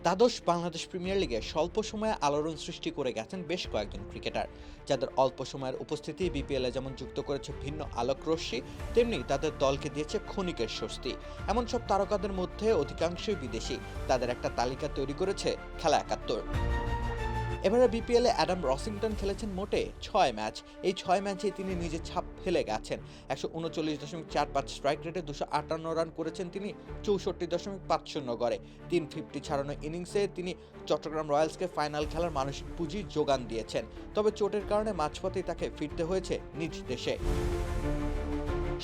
দ্বাদশ বাংলাদেশ প্রিমিয়ার লিগে স্বল্প সময়ে আলোড়ন সৃষ্টি করে গেছেন বেশ কয়েকজন ক্রিকেটার, যাদের অল্প সময়ের উপস্থিতি বিপিএলে যেমন যুক্ত করেছে ভিন্ন আলোক রশ্মি, তেমনি তাদের দলকে দিয়েছে ক্ষণিকের স্বস্তি। এমন সব তারকাদের মধ্যে অধিকাংশই বিদেশি। তাদের একটা তালিকা তৈরি করেছে খেলা ৭১। এবারে বিপিএলে অ্যাডাম রসিংটন খেলেছেন মোটে ৬ ম্যাচ। এই ৬ ম্যাচে তিনি নিজের ছাপ ফেলে গেছেন। ১৩৯.৪৫ স্ট্রাইক রেটে ২৫৮ রান করেছেন তিনি ৬৪.৫০ গড়ে। ৩50 ছাড়ানো ইনিংসে তিনি চট্টগ্রাম রয়্যালসকে ফাইনাল খেলার মানসিক পুঁজি যোগান দিয়েছেন। তবে চোটের কারণে মাঝপথেই তাকে ফিরতে হয়েছে নিজ দেশে।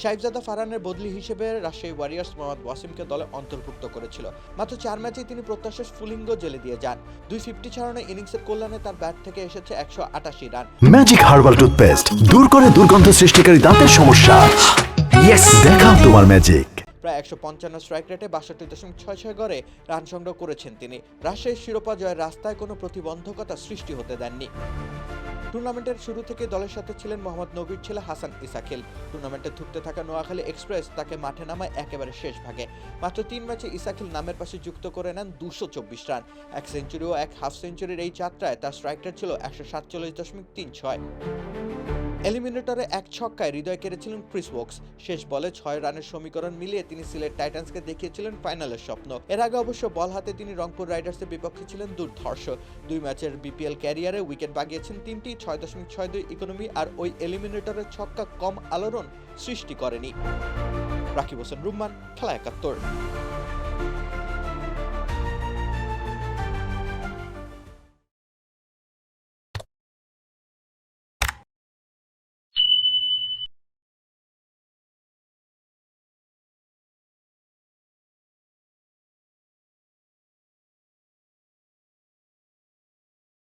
সাইফজাদা ফারহানের বদলি হিসেবে রাজশাহী ওয়ারিয়র্স মোহাম্মদ ওয়াসিমকে দলে অন্তর্ভুক্ত করেছিল। মাত্র ৪ ম্যাচেই তিনি প্রত্যাশার স্ফুলিঙ্গ জেলে দিয়ে যান। ২50 ছাড়ানো ইনিংসের কল্যাণে তার ব্যাট থেকে এসেছে ১৮৮ রান। ম্যাজিক হার্বাল টুথপেস্ট দূর করে দুর্গন্ধ সৃষ্টিকারী দাঁতের সমস্যা। ইয়েস, দেখাও তোমার ম্যাজিক। প্রায় ১৫৫ স্ট্রাইক রেটে ৬২.৬৬ গড়ে রান সংগ্রহ করেছেন তিনি। রাজশাহীর শিরোপা জয়ের রাস্তায় কোনো প্রতিবন্ধকতা সৃষ্টি হতে দেননি। টুর্নামেন্টের শুরু থেকে দলের সাথে ছিলেন মোহাম্মদ নবীর ছেলে হাসান ইসাকিল। টুর্নামেন্টে ধুঁকতে থাকা নোয়াখালী এক্সপ্রেস তাকে মাঠে নামায় একেবারে শেষ ভাগে। মাত্র ৩ ম্যাচে ইসাকিল নামের পাশে যুক্ত করে নেন ২২৪ রান। ১ সেঞ্চুরি ও ১ হাফ সেঞ্চুরির এই যাত্রায় তার স্ট্রাইক রেট ছিল ১৪৭.৩৬। এলিমিনেটরে ১ ছক্কায় হৃদয় কেড়েছিলেন ক্রিস ওকস। শেষ বলে ৬ রানের সমীকরণ মিলিয়ে তিনি সিলেট টাইটান্সকে দেখিয়েছিলেন ফাইনালের স্বপ্ন। এর আগে অবশ্য বল হাতে তিনি রংপুর রাইডার্সের বিপক্ষে ছিলেন দুর্ধর্ষ। ২ ম্যাচের বিপিএল ক্যারিয়ারে উইকেট বাগিয়েছেন ৩টি, ৬.৬২ ইকোনমি। আর ওই এলিমিনেটরের ছক্কা কম আলোড়ন সৃষ্টি করেনি। রাকিব হোসেন রুম্মান, খেলা ৭১।